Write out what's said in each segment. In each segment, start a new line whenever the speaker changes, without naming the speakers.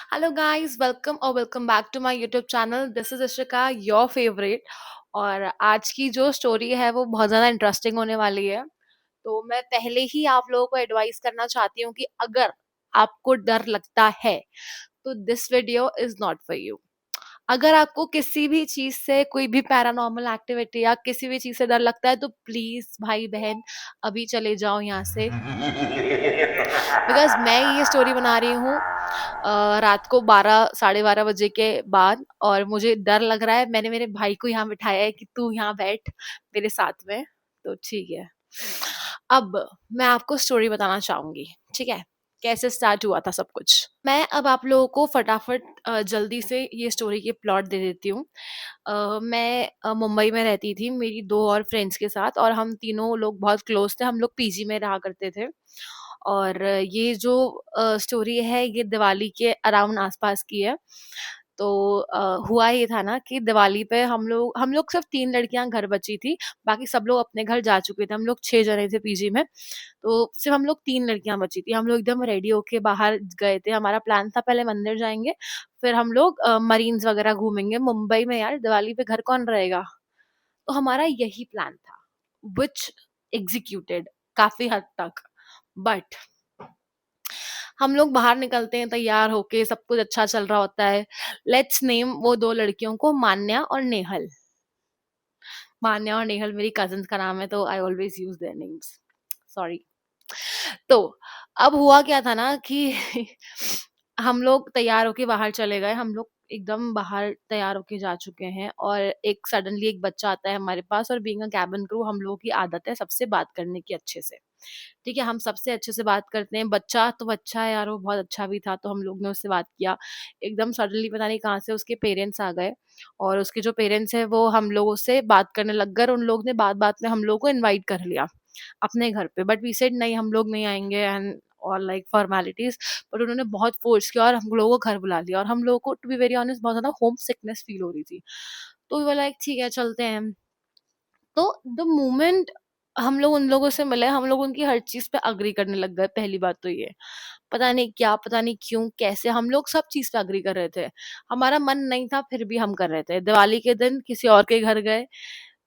Hello guys, welcome back to my YouTube channel. This is Ishika, your favourite. और आज की जो स्टोरी है वो बहुत ज़्यादा इंटरेस्टिंग होने वाली है। तो मैं पहले ही आप लोगों को एडवाइस करना चाहती हूँ कि अगर आपको डर लगता है तो this video is not for you. अगर आपको किसी भी चीज से, कोई भी पैरानॉर्मल एक्टिविटी या किसी भी चीज से डर लगता है तो प्लीज भाई बहन अभी चले जाओ यहाँ से। बिकॉज मैं ये स्टोरी बना रही हूँ रात को 12 साढ़े 12 बजे के बाद, और मुझे डर लग रहा है। मैंने मेरे भाई को यहाँ बिठाया है कि तू यहाँ बैठ मेरे साथ में। तो ठीक है, अब मैं आपको स्टोरी बताना चाहूंगी। ठीक है, कैसे स्टार्ट हुआ था सब कुछ। मैं अब आप लोगों को फटाफट जल्दी से ये स्टोरी के प्लॉट दे देती हूँ। मैं मुंबई में रहती थी मेरी दो और फ्रेंड्स के साथ, और हम तीनों लोग बहुत क्लोज थे। हम लोग पीजी में रहा करते थे। और ये जो स्टोरी है ये दिवाली के अराउंड आसपास की है। तो हुआ ये था ना कि दिवाली पे हम लोग सिर्फ 3 लड़कियां घर बची थी। बाकी सब लोग अपने घर जा चुके थे। हम लोग 6 जने थे पीजी में। तो सिर्फ हम लोग 3 लड़कियां बची थी। हम लोग एकदम रेडी होके बाहर गए थे। हमारा प्लान था पहले मंदिर जाएंगे, फिर हम लोग मरीन्स वगैरह घूमेंगे। मुंबई में यार दिवाली पे घर कौन रहेगा। तो हमारा यही प्लान था, विच एग्जीक्यूटेड काफी हद तक। बट हम लोग बाहर निकलते हैं तैयार होके, सब कुछ अच्छा चल रहा होता है। लेट्स नेम वो दो लड़कियों को मान्या और नेहल। मान्या और नेहल मेरी कजिन्स का नाम है, तो I always use their names. Sorry. तो अब हुआ क्या था ना कि हम लोग तैयार होके बाहर चले गए। हम लोग एकदम बाहर तैयार होके जा चुके हैं, और एक सडनली एक बच्चा आता है हमारे पास। और बीइंग अ कैबिन क्रू हम लोगों की आदत है सबसे बात करने की अच्छे से। ठीक है, हम सबसे अच्छे से बात करते हैं। बच्चा तो बच्चा है यार, वो बहुत अच्छा भी था, तो हम लोग ने उससे बात किया। एकदम सडनली पता नहीं कहाँ से उसके पेरेंट्स आ गए, और उसके जो पेरेंट्स हैं वो हम लोगों से बात करने लग गए। और उन लोग ने बात बात में हम लोग को इनवाइट कर लिया अपने घर पे। बट वी सेड नहीं, हम लोग नहीं आएंगे एंड और लाइक फॉर्मेलिटीज। बट उन्होंने बहुत फोर्स किया और हम लोगों को घर बुला लिया। और हम लोगों को टू बी वेरी ऑनेस्ट बहुत ज्यादा होम सिकनेस फील हो रही थी। तो वो लाइक ठीक है चलते हैं। तो द मोमेंट हम लोग उन लोगों से मिले, हम लोग उनकी हर चीज पे अग्री करने लग गए। पहली बात तो ये, पता नहीं क्या, पता नहीं क्यों, कैसे हम लोग सब चीज पे अग्री कर रहे थे। हमारा मन नहीं था फिर भी हम कर रहे थे। दिवाली के दिन किसी और के घर गए।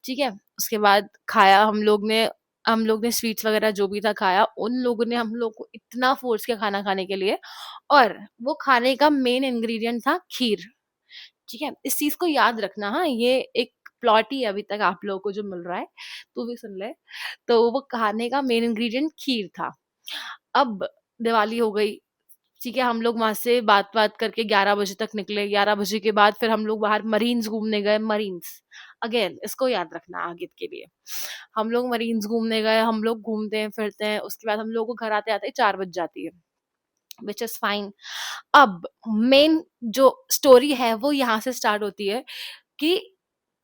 ठीक है, उसके बाद खाया हम लोग ने स्वीट्स वगैरह जो भी था खाया। उन लोगों ने हम लोग को इतना फोर्स किया खाना खाने के लिए। और वो खाने का मेन इंग्रेडिएंट था खीर। ठीक है, इस चीज को याद रखना। हाँ, ये एक प्लॉट ही है अभी तक आप लोगों को जो मिल रहा है, तू भी सुन ले। तो वो खाने का मेन इंग्रेडिएंट खीर था। अब दिवाली हो गई। ठीक है, हम लोग वहां से बात बात करके 11 बजे तक निकले। 11 बजे के बाद फिर हम लोग बाहर मरीन्स घूमने गए। मरीन्स अगेन इसको याद रखना आगे के लिए। हम लोग मरीन्स घूमने गए। हम लोग घूमते हैं फिरते हैं, उसके बाद हम लोग को घर आते आते 4 बज जाती है, विच इज फाइन। अब मेन जो स्टोरी है वो यहाँ से स्टार्ट होती है कि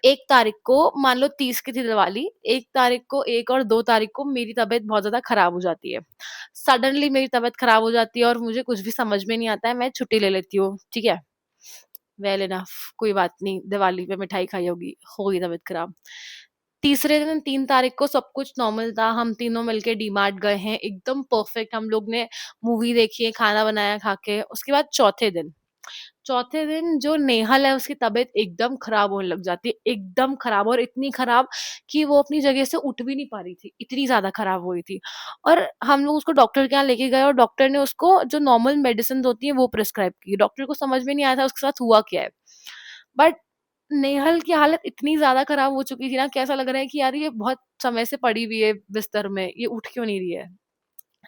1 तारीख को, मान लो 30 की थी दिवाली, 1 तारीख को, 1 और 2 तारीख को मेरी तबीयत बहुत ज्यादा खराब हो जाती है। सडनली मेरी तबीयत खराब हो जाती है और मुझे कुछ भी समझ में नहीं आता है। मैं छुट्टी ले लेती हूँ। ठीक है, वेल इनफ, कोई बात नहीं, दिवाली पे मिठाई खाई होगी तबीयत खराब। तीसरे दिन 3 तारीख को सब कुछ नॉर्मल था। हम तीनों मिलके डीमार्ट गए हैं, एकदम परफेक्ट। हम लोग ने मूवी देखी है, खाना बनाया खा के। उसके बाद चौथे दिन जो नेहल है उसकी तबीयत एकदम खराब होने लग जाती है, एकदम खराब। और इतनी खराब कि वो अपनी जगह से उठ भी नहीं पा रही थी, इतनी ज्यादा खराब हो रही थी। और हम लोग उसको डॉक्टर के यहाँ लेके गए, और डॉक्टर ने उसको जो नॉर्मल मेडिसिन होती है वो प्रिस्क्राइब की। डॉक्टर को समझ में नहीं आया था उसके साथ हुआ क्या है। बट नेहल की हालत इतनी ज्यादा खराब हो चुकी थी ना कि ऐसा लग रहा है कि यार ये बहुत समय से पड़ी हुई है बिस्तर में, ये उठ क्यों नहीं रही है।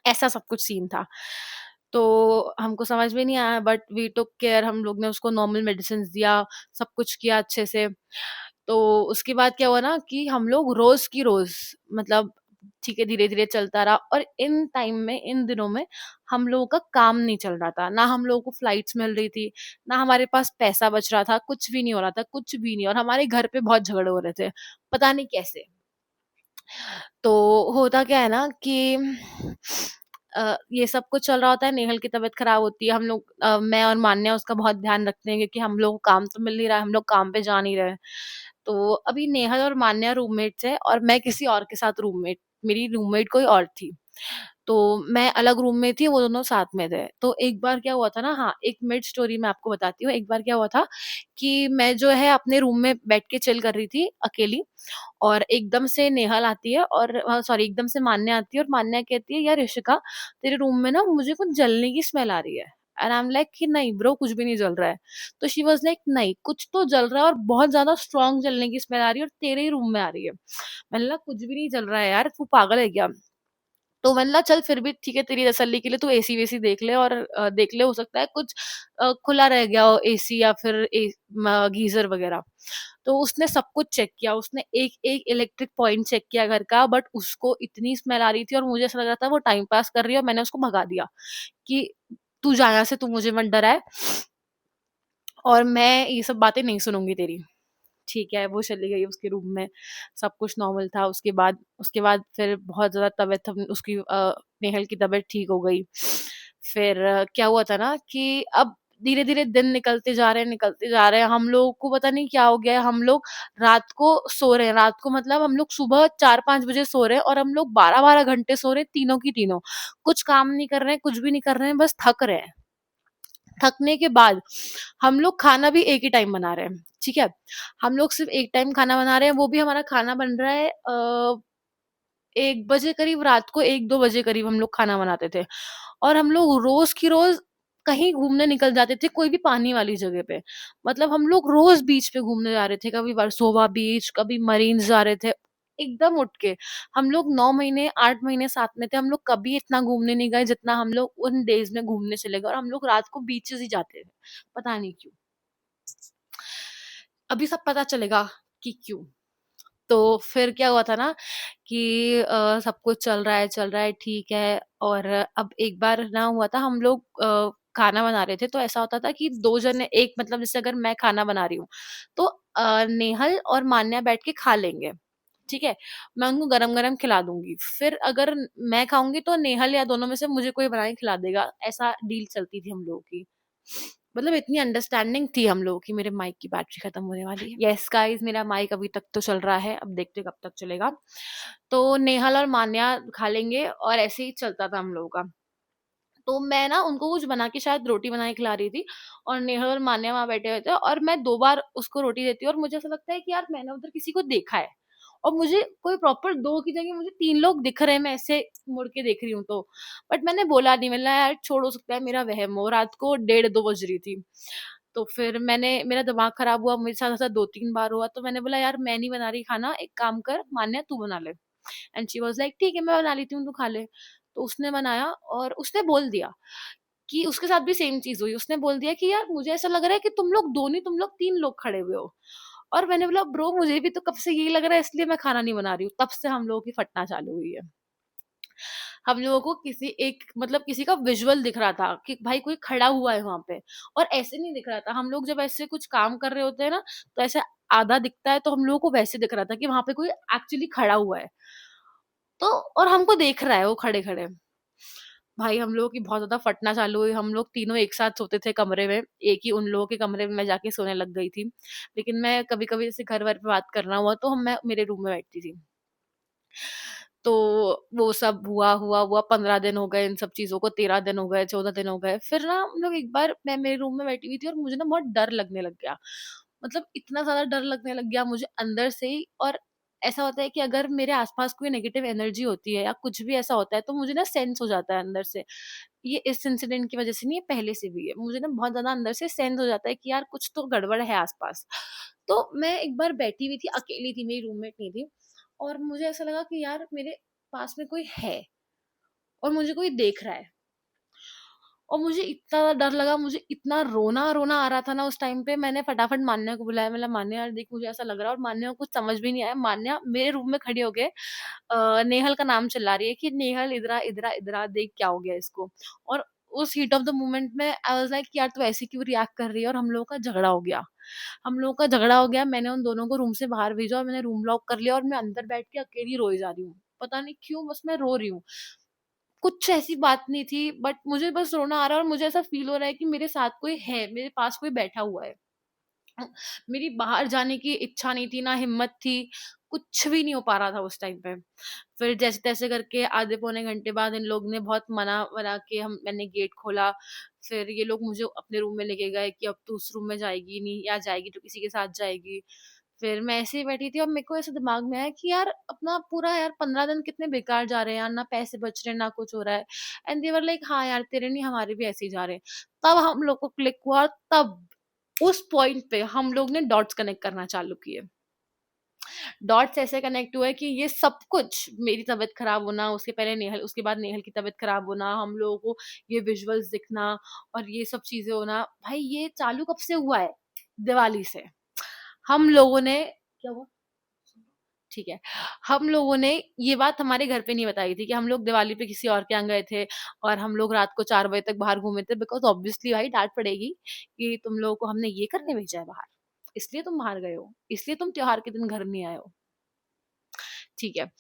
ऐसा सब कुछ सीन था। तो हमको समझ में नहीं आया, बट वी टुक केयर। हम लोग ने उसको नॉर्मल मेडिसिन दिया, सब कुछ किया अच्छे से। तो उसके बाद क्या हुआ ना कि हम लोग रोज की रोज, मतलब ठीक है, धीरे धीरे चलता रहा। और इन टाइम में, इन दिनों में हम लोगों का काम नहीं चल रहा था ना। हम लोगों को फ्लाइट्स मिल रही थी, ना हमारे पास पैसा बच रहा था। कुछ भी नहीं हो रहा था, कुछ भी नहीं। और हमारे घर पे बहुत झगड़े हो रहे थे, पता नहीं कैसे। तो होता क्या है ना कि ये सब कुछ चल रहा होता है। नेहल की तबीयत खराब होती है। हम लोग मैं और मान्या उसका बहुत ध्यान रखते हैं, क्योंकि हम लोग को काम तो मिल नहीं रहा है, हम लोग काम पे जा नहीं रहे। तो अभी नेहल और मान्या रूममेट्स है, और मैं किसी और के साथ रूममेट, मेरी रूममेट कोई और थी। तो मैं अलग रूम में थी, वो दोनों साथ में थे। तो एक बार क्या हुआ था ना, हाँ, एक मिड स्टोरी मैं आपको बताती हूँ। एक बार क्या हुआ था कि मैं जो है अपने रूम में बैठ के चिल कर रही थी अकेली, और एकदम से नेहा आती है और सॉरी, एकदम से मान्या आती है और मान्या कहती है, "यार ऋषिका, तेरे रूम में ना मुझे कुछ जलने की स्मेल आ रही है।" एंड आई एम लाइक कि नहीं ब्रो, कुछ भी नहीं जल रहा है। तो शी वाज़ लाइक, "नहीं, कुछ तो जल रहा है और बहुत ज़्यादा स्ट्रॉन्ग जलने की स्मेल आ रही है और तेरे ही रूम में आ रही है।" मैंने बोला, "कुछ भी नहीं जल रहा है यार, तू पागल है क्या?" तो मैंने बोला, "चल फिर भी ठीक है, तेरी तसल्ली के लिए तू एसी-वेसी देख ले, और देख ले, हो सकता है कुछ खुला रह गया हो एसी या फिर गीज़र वगैरह।" तो उसने सब कुछ चेक किया, उसने एक-एक इलेक्ट्रिक पॉइंट चेक किया घर का, बट उसको इतनी स्मेल आ रही थी और मुझे ऐसा लग रहा था वो टाइम पास कर रही है, और मैंने उसको भगा दिया कि तू जा यहाँ से, तू मुझे मत डराए, और मैं ये सब बातें नहीं सुनूँगी तेरी। ठीक है, वो चली गई उसके रूम में, सब कुछ नॉर्मल था। उसके बाद फिर बहुत ज़्यादा तबीयत उसकी नेहल की तबीयत ठीक हो गई। फिर क्या हुआ था ना कि अब धीरे-धीरे दिन निकलते जा रहे हैं, हम लोगों को पता नहीं क्या हो गया है, हम लोग रात को सो रहे हैं, रात को मतलब हम लोग सुबह 4-5 बजे सो रहे हैं, और हम लोग 12-12 घंटे सो रहे हैं, तीनों की तीनों। कुछ काम नहीं कर रहे हैं, कुछ भी नहीं कर रहे हैं, बस थक रहे हैं। थकने के बाद हम लोग खाना भी एक ही टाइम बना रहे हैं, ठीक है? हम लोग सिर्फ़ एक टाइम खाना बना रहे हैं, वो भी हमारा खाना बन रहा है 1 बजे करीब, रात को 1-2 बजे करीब हम लोग खाना बनाते थे। और हम लोग रोज़ की रोज़ कहीं घूमने निकल जाते थे, कोई भी पानी वाली जगह पे। मतलब हम लोग रोज़ बीच पे घूमने जा रहे थे, कभी वर्सोवा बीच, कभी मरीन्स जा रहे थे, एकदम उठ के। हम लोग 9 महीने, 8 महीने साथ में थे, हम लोग कभी इतना घूमने नहीं गए जितना हम लोग उन डेज़ में घूमने चले गए, और हम लोग रात को बीचेज़ ही जाते थे, पता नहीं क्यों। अभी सब पता चलेगा कि क्यों। तो फिर क्या हुआ था ना कि सब कुछ चल रहा है, ठीक है। और अब एक बार ना हुआ था, हम लोग खाना बना रहे थे, तो ऐसा होता था कि 2 जने, एक मतलब जैसे अगर मैं खाना बना रही हूँ, तो नेहल और मान्या बैठ के खा लेंगे, ठीक है? मैं उनको गरम-गरम खिला दूँगी। फिर अगर मैं खाऊँगी तो नेहल या दोनों में से मुझे कोई बना के खिला देगा, ऐसा डील चलती थी हम लोगों की। मतलब इतनी अंडरस्टैंडिंग थी हम लोगों की। मेरे माइक की बैटरी खत्म होने वाली है। येस गाइज़, मेरा माइक अभी तक तो चल रहा है, अब देखते हैं कब तक चलेगा। तो नेहल और मान्या खा लेंगे, और ऐसे ही चलता था हम लोगों का। तो मैं ना उनको कुछ बना के, शायद रोटी बना के खिला रही थी, और नेहल और मान्या वहाँ बैठे हुए थे, और मैं 2 बार उसको रोटी देती हूँ, और मुझे ऐसा लगता है कि यार मैंने उधर किसी को देखा है, और मुझे कोई प्रॉपर 2 की जगह मुझे 3 लोग दिख रहे हैं, मैं ऐसे मुड़ के देख रही हूँ तो। बट मैंने बोला नहीं, मैंने बोला यार छोड़, हो सकता है मेरा वहम हो, रात को डेढ़ 2 बज रही थी। तो फिर मेरा दिमाग खराब हुआ, मेरे साथ ऐसा 2-3 बार हुआ, तो मैंने बोला यार मैं नहीं बना रही खाना, एक काम कर मान्या, तू बना ले। एंड शी वाज़ लाइक ठीक है, मैं बना लेती हूँ, तू खा ले। तो उसने बनाया, और उसने बोल दिया कि उसके साथ भी सेम चीज़ हुई। उसने बोल दिया कि यार मुझे ऐसा लग रहा है कि तुम लोग 2 नहीं, तुम लोग 3 लोग खड़े हुए हो। और मैंने बोला ब्रो, मुझे भी तो कब से यही लग रहा है, इसलिए मैं खाना नहीं बना रही हूँ। तब से हम लोगों की फटना चालू हुई है। हम लोगों को किसी एक मतलब किसी का विजुअल दिख रहा था कि भाई कोई खड़ा हुआ है वहाँ पे, और ऐसे नहीं दिख रहा था। हम लोग जब ऐसे कुछ काम कर रहे होते हैं ना, तो ऐसे आधा दिखता है, तो हम लोगों को वैसे दिख रहा था कि वहाँ पे कोई एक्चुअली खड़ा हुआ है। तो और हमको देख रहा है वो खड़े-खड़े। भाई हम लोगों की बहुत ज़्यादा फटना चालू हुई, हम लोग तीनों एक साथ सोते थे कमरे में, एक ही उन लोगों के कमरे में मैं जाके सोने लग गई थी। लेकिन मैं कभी-कभी जैसे घर-वर पे बात करना हुआ, तो मैं मेरे रूम में बैठती थी। तो वो सब हुआ, 15 दिन हो गए इन सब चीज़ों को, 13 दिन हो गए, 14 दिन हो गए। फिर ना हम लोग एक बार, मैं मेरे रूम में बैठी हुई थी, और मुझे ना बहुत डर लगने लग गया। मतलब इतना ज़्यादा डर लगने लग गया मुझे अंदर से ही। और ऐसा होता है कि अगर मेरे आस-पास कोई नेगेटिव एनर्जी होती है या कुछ भी ऐसा होता है, तो मुझे ना सेंस हो जाता है अंदर से। ये इस इंसिडेंट की वज़ह से नहीं है, पहले से भी है। मुझे ना बहुत ज़्यादा अंदर से सेंस हो जाता है कि यार कुछ तो गड़बड़ है आस-पास। तो मैं एक बार बैठी हुई थी, अकेली थी, मेरी रूममेट नहीं थी, और मुझे ऐसा लगा कि यार मेरे पास में कोई है, और मुझे कोई देख रहा है। और मुझे इतना ज़्यादा डर लगा, मुझे इतना रोना-रोना आ रहा था ना उस टाइम पे, मैंने फटाफट मान्या को बुलाया, मैंने बोला, "मान्या यार देख, मुझे ऐसा लग रहा है।" और मान्या को कुछ समझ भी नहीं आया। मान्या मेरे रूम में खड़ी होके नेहल का नाम चिल्ला रही है कि नेहल इधर आ, इधर आ, इधर आ, देख क्या हो गया इसको। और उस हीट ऑफ द मोमेंट में आई वाज़ लाइक यार तू ऐसे क्यों रिएक्ट कर रही है, और हम लोगों का झगड़ा हो गया। हम लोगों का झगड़ा हो गया, मैंने उन दोनों को रूम से बाहर भेजा, और मैंने रूम लॉक कर लिया, और मैं अंदर बैठ के अकेली रोई जा रही हूँ। पता नहीं क्यों, बस मैं रो रही हूँ। कुछ ऐसी बात नहीं थी, बट मुझे बस रोना आ रहा है, और मुझे ऐसा फ़ील हो रहा है कि मेरे साथ कोई है, मेरे पास कोई बैठा हुआ है। मेरी बाहर जाने की इच्छा नहीं थी, ना हिम्मत थी, कुछ भी नहीं हो पा रहा था उस टाइम पे। फिर जैसे-तैसे करके आधे पौने घंटे बाद इन लोग ने बहुत मना-वना के हम मैंने गेट खोला। फिर ये लोग मुझे अपने रूम में लेके गए कि अब तू उस रूम में जाएगी नहीं, या जाएगी तो किसी के साथ जाएगी। फिर मैं ऐसे ही बैठी थी और मेरे को ऐसे दिमाग में आया कि यार अपना पूरा यार 15 दिन कितने बेकार जा रहे हैं यार, ना पैसे बच रहे हैं, ना कुछ हो रहा है। एंड दे वर लाइक हाँ यार, तेरे नहीं हमारे भी ऐसे ही जा रहे हैं। तब हम लोग को क्लिक हुआ, तब उस पॉइंट पे हम लोग ने डॉट्स कनेक्ट करना चालू किए। डॉट्स ऐसे कनेक्ट हुए कि ये सब कुछ, मेरी तबीयत खराब होना, उसके पहले नेहल, उसके बाद नेहल की तबीयत खराब होना, हम लोगों को ये विजुअल्स दिखना और ये सब चीजें होना, भाई ये चालू कब से हुआ है? दिवाली से। हम लोगों ने क्या हुआ? ठीक है। हम लोगों ने ये बात हमारे घर पे नहीं बताई थी कि हम लोग दिवाली पे किसी और के यहाँ गए थे और हम लोग रात को 4 बजे तक बाहर घूमे थे, बिकॉज़ ऑब्वियसली भाई डाँट पड़ेगी कि तुम लोगों को हमने ये करने भेजा है बाहर, इसलिए तुम बाहर गए हो, इसलिए तुम त्योहार के दिन घर नहीं आए हो। ठीक है।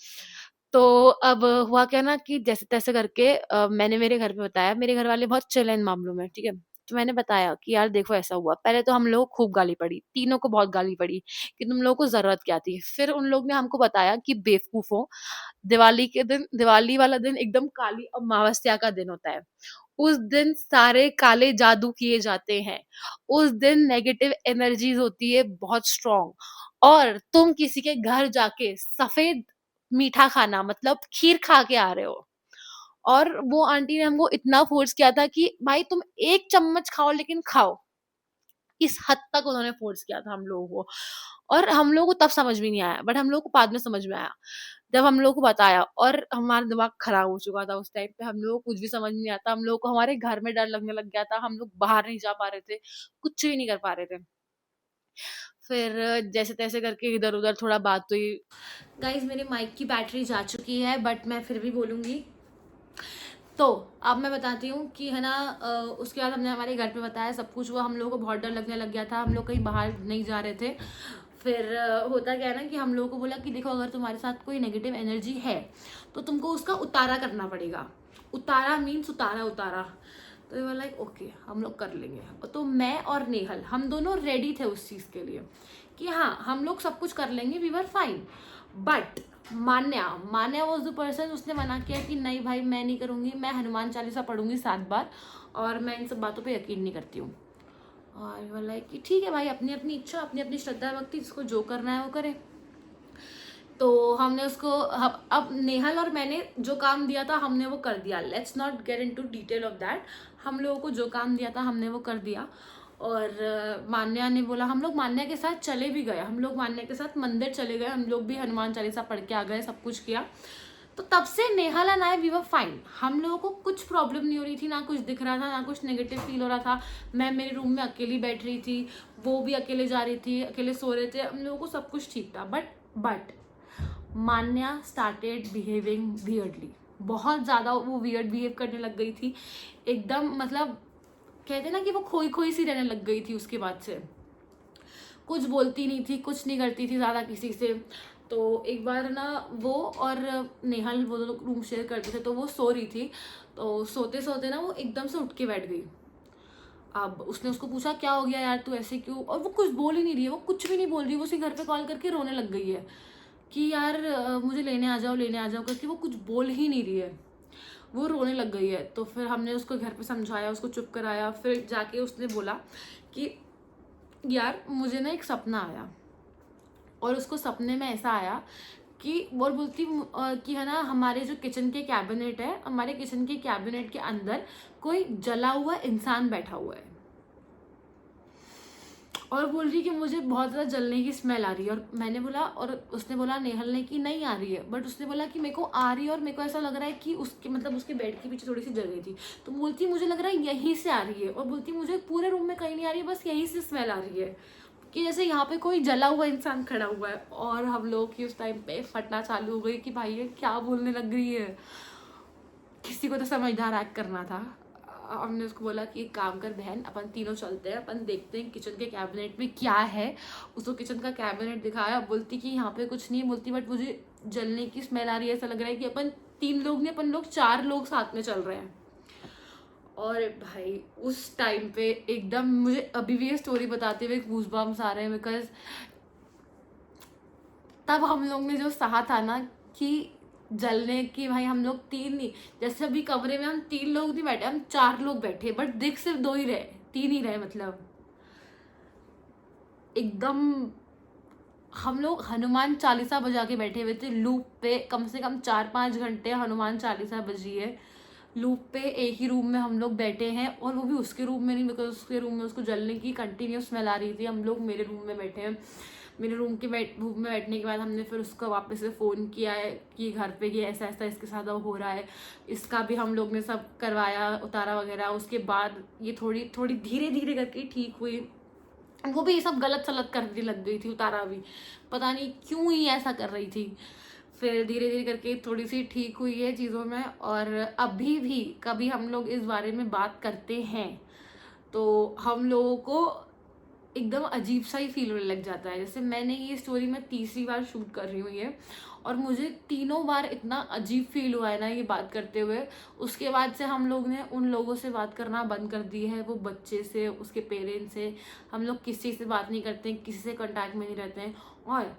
तो अब हुआ क्या ना कि जैसे-तैसे करके मैंने मेरे घर पे बताया, मेरे घर वाले बहुत चिल हैं इन मामलों में, ठीक है? तो मैंने बताया कि यार देखो ऐसा हुआ। पहले तो हम लोगों को खूब गाली पड़ी, तीनों को बहुत गाली पड़ी कि तुम लोगों को ज़रूरत क्या थी? फिर उन लोग ने हमको बताया कि बेवकूफ़ों, दिवाली के दिन, दिवाली वाला दिन एकदम काली अमावस्या का दिन होता है। उस दिन सारे काले जादू किए जाते हैं। उस दिन नेगेटिव एनर्जीज़ होती है बहुत स्ट्रॉन्ग, और तुम किसी के घर जाके सफ़ेद मीठा खाना मतलब खीर खा के आ रहे हो। और वो आंटी ने हमको इतना फ़ोर्स किया था कि भाई तुम 1 चम्मच खाओ लेकिन खाओ। इस हद तक उन्होंने फ़ोर्स किया था हम लोगों को। और हम लोगों को तब समझ में नहीं आया, बट हम लोगों को बाद में समझ में आया। जब हम लोगों को बताया, और हमारा दिमाग खराब हो चुका था उस टाइम पे, हम लोगों को कुछ भी समझ नहीं आता, हम लोगों को हमारे घर में डर लगने लग गया था, हम लोग बाहर नहीं जा पा रहे थे, कुछ भी नहीं कर पा रहे थे। फिर जैसे-तैसे करके इधर-उधर थोड़ा बात हुई। गाइज़ मेरे माइक की बैटरी जा चुकी है, बट मैं फिर भी बोलूँगी। तो अब मैं बताती हूँ कि है ना, उसके बाद हमने हमारे घर पे बताया, सब कुछ हुआ, हम लोगों को बहुत डर लगने लग गया था, हम लोग कहीं बाहर नहीं जा रहे थे। फिर होता क्या है ना कि हम लोगों को बोला कि देखो अगर तुम्हारे साथ कोई नेगेटिव एनर्जी है तो तुमको उसका उतारा करना पड़ेगा। उतारा मीन्स उतारा उतारा। तो ये लाइक ओके हम लोग कर लेंगे। तो मैं और नेहल हम दोनों रेडी थे उस चीज़ के लिए कि हाँ हम लोग सब कुछ कर लेंगे, we were fine. But Manya Manya was the person, उसने मना किया कि नहीं भाई मैं नहीं करूँगी, मैं हनुमान चालीसा पढ़ूंगी 7 बार और मैं इन सब बातों पे यकीन नहीं करती हूँ। और बोला कि ठीक है भाई, अपनी अपनी इच्छा, अपनी अपनी श्रद्धा भक्ति, जिसको जो करना है वो करे। तो हमने उसको अब नेहल और मैंने जो काम दिया था हमने वो कर दिया। Let's not get into detail of that. हम लोगों को जो काम दिया था हमने वो कर दिया। और मान्या ने बोला, हम लोग मान्या के साथ चले भी गए, हम लोग मान्या के साथ मंदिर चले गए, हम लोग भी हनुमान चालीसा पढ़ के आ गए, सब कुछ किया। तो तब से Nehal and I we were fine. हम लोगों को कुछ प्रॉब्लम नहीं हो रही थी, ना कुछ दिख रहा था, ना कुछ नेगेटिव फील हो रहा था। मैं मेरे रूम में अकेली बैठ रही थी, वो भी अकेले जा रही थी, अकेले सो रहे थे, हम लोगों को सब कुछ ठीक था। But Manya started behaving weirdly. बहुत ज़्यादा वो वियर्ड बिहेव करने लग गई थी एकदम, मतलब कहते ना कि वो खोई खोई सी रहने लग गई थी। उसके बाद से कुछ बोलती नहीं थी, कुछ नहीं करती थी ज़्यादा किसी से। तो एक बार ना वो और नेहल वो लोग रूम शेयर करते थे, तो वो सो रही थी, तो सोते सोते ना वो एकदम से उठ के बैठ गई। अब उसने उसको पूछा क्या हो गया यार तू ऐसे क्यों, और वो कुछ बोल ही नहीं रही है, वो कुछ भी नहीं बोल रही है, वो उसी घर पे कॉल करके रोने लग गई है कि यार मुझे लेने आ जाओ करके, वो कुछ बोल ही नहीं रही है, वो रोने लग गई है। तो फिर हमने उसको घर पे समझाया, उसको चुप कराया। फिर जाके उसने बोला कि यार मुझे ना एक सपना आया, और उसको सपने में ऐसा आया कि वो बोलती कि है ना हमारे जो किचन के कैबिनेट है, हमारे किचन के कैबिनेट के अंदर कोई जला हुआ इंसान बैठा हुआ है, और बोल रही कि मुझे बहुत ज़्यादा जलने की स्मेल आ रही है। और मैंने बोला, और उसने बोला नेहल ने कि नहीं आ रही है, बट उसने बोला कि मेरे को आ रही है, और मेरे को ऐसा लग रहा है कि उसके मतलब उसके बेड के पीछे थोड़ी सी जगह थी। तो बोलती मुझे लग रहा है यहीं से आ रही है, और बोलती मुझे पूरे रूम में कहीं नहीं आ रही है, बस यहीं से स्मेल आ रही है कि जैसे यहाँ पे कोई जला हुआ इंसान खड़ा हुआ है। और हम लोग की उस टाइम पे फटना चालू हो गई कि भाई ये क्या बोलने लग रही है, किसी को तो समझदार एक्ट करना था। हमने उसको बोला कि एक काम कर बहन, अपन तीनों चलते हैं, अपन देखते हैं किचन के कैबिनेट में क्या है। उसको किचन का कैबिनेट दिखाया, बोलती कि यहाँ पे कुछ नहीं, बोलती बट मुझे जलने की स्मेल आ रही है, ऐसा लग रहा है कि अपन 3 लोग नहीं, अपन लोग 4 लोग साथ में चल रहे हैं। और भाई उस टाइम पे एकदम मुझे अभी भी ये स्टोरी बताते हुए गूज़बम्स आ रहे हैं, बिकॉज तब हम लोग ने जो सहा था ना कि जलने की, भाई हम लोग 3 नहीं, जैसे अभी कमरे में हम 3 लोग नहीं बैठे, हम 4 लोग बैठे, बट दिख सिर्फ 2 ही रहे, 3 ही रहे, मतलब एकदम हम लोग हनुमान चालीसा बजा के बैठे हुए थे लूप पे, कम से कम 4-5 घंटे हनुमान चालीसा बजी है लूप पे। एक ही रूम में हम लोग बैठे हैं, और वो भी उसके रूम में नहीं, बिकॉज उसके रूम में उसको जलने की कंटिन्यूस स्मेल आ रही थी। हम लोग मेरे रूम में बैठे हैं, मेरे रूम में बैठने के बाद हमने फिर उसको वापस से फ़ोन किया है कि घर पे ये ऐसा ऐसा इसके साथ अब हो रहा है, इसका भी हम लोग ने सब करवाया, उतारा वगैरह। उसके बाद ये थोड़ी थोड़ी धीरे धीरे करके ठीक हुई। वो भी ये सब गलत सलत करने लग गई थी, उतारा भी पता नहीं क्यों ही ऐसा कर रही थी। फिर धीरे धीरे करके थोड़ी सी ठीक हुई है चीज़ों में, और अभी भी कभी हम लोग इस बारे में बात करते हैं तो हम लोगों को एकदम अजीब सा ही फील होने लग जाता है। जैसे मैंने ये स्टोरी मैं तीसरी बार शूट कर रही हूँ ये, और मुझे तीनों बार इतना अजीब फील हुआ है ना ये बात करते हुए। उसके बाद से हम लोग ने उन लोगों से बात करना बंद कर दी है, वो बच्चे से, उसके पेरेंट्स से, हम लोग किसी से बात नहीं करते हैं, किसी से कांटेक्ट में नहीं रहते हैं। और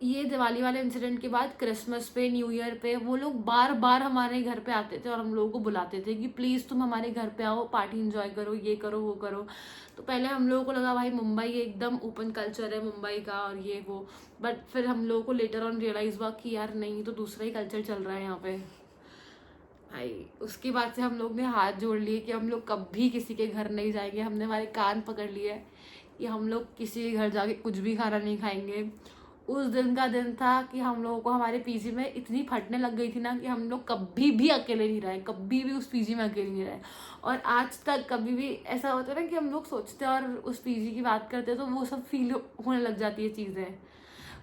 ये दिवाली वाले इंसिडेंट के बाद क्रिसमस पे, न्यू ईयर पे वो लोग बार बार हमारे घर पे आते थे और हम लोगों को बुलाते थे कि प्लीज़ तुम हमारे घर पे आओ, पार्टी इंजॉय करो, ये करो वो करो। तो पहले हम लोगों को लगा भाई मुंबई एकदम ओपन कल्चर है मुंबई का और ये वो, बट फिर हम लोगों को लेटर ऑन रियलाइज़ हुआ कि यार नहीं, तो दूसरा ही कल्चर चल रहा है यहाँ पे भाई। उसके बाद से हम लोग ने हाथ जोड़ लिए कि हम लोग कभी किसी के घर नहीं जाएंगे। हमने हमारे कान पकड़ लिए कि हम लोग किसी के घर जाके कुछ भी खाना नहीं खाएंगे। उस दिन का दिन था कि हम लोगों को हमारे पीजी में इतनी फटने लग गई थी ना कि हम लोग कभी भी अकेले नहीं रहे, कभी भी उस पीजी में अकेले नहीं रहे। और आज तक कभी भी ऐसा होता है ना कि हम लोग सोचते हैं और उस पीजी की बात करते हैं तो वो सब फील होने लग जाती है चीज़ें।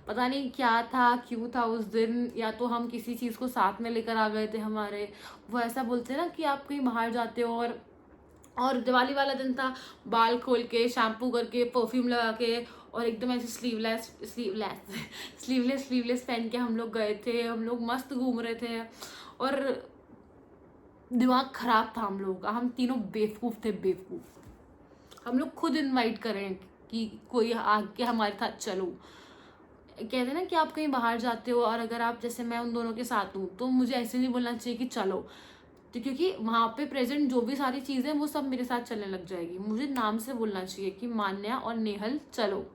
पता नहीं क्या था, क्यों था उस दिन, या तो हम किसी चीज़ को साथ में लेकर आ गए थे हमारे। वो ऐसा बोलते हैं ना कि आप कहीं बाहर जाते हो और दिवाली वाला दिन था, बाल खोल के, शैम्पू करके, परफ्यूम लगा के, और एकदम ऐसे स्लीवलेस पहन के हम लोग गए थे। हम लोग मस्त घूम रहे थे और दिमाग खराब था हम लोगों का। हम तीनों बेवकूफ़ थे, बेवकूफ़। हम लोग खुद इनवाइट करें कि कोई आके हमारे साथ चलो। कहते हैं ना कि आप कहीं बाहर जाते हो और अगर आप, जैसे मैं उन दोनों के साथ हूँ, तो मुझे ऐसे नहीं बोलना चाहिए कि चलो, तो क्योंकि वहाँ पे प्रेजेंट जो भी सारी चीज़ें वो सब मेरे साथ चलने लग जाएगी। मुझे नाम से बोलना चाहिए कि मान्या और नेहल चलो,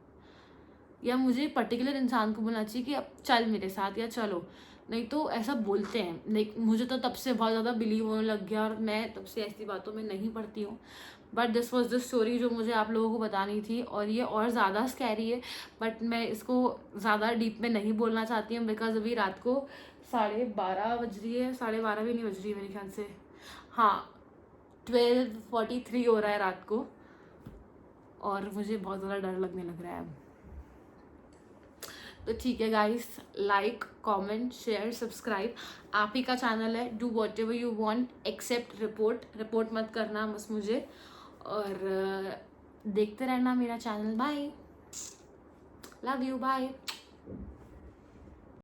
या मुझे पर्टिकुलर इंसान को बोलना चाहिए कि अब चल मेरे साथ या चलो। नहीं तो ऐसा बोलते हैं, नहीं, मुझे तो तब से बहुत ज़्यादा बिलीव होने लग गया और मैं तब से ऐसी बातों में नहीं पड़ती हूँ। But this was the story जो मुझे आप लोगों को बतानी थी, और ये और ज़्यादा स्कैरी है, बट मैं इसको ज़्यादा डीप में नहीं बोलना चाहती हूँ बिकॉज अभी रात को 12:30 बज रही है, 12:30 भी नहीं बज रही है मेरे ख्याल से, हाँ 12:43 हो रहा है रात को, और मुझे बहुत ज़्यादा डर लगने लग रहा है। तो ठीक है guys, like, comment, share, subscribe, आप ही का चैनल है, do whatever you want except report मत करना बस मुझे, और देखते रहना मेरा channel. Bye, love you, bye.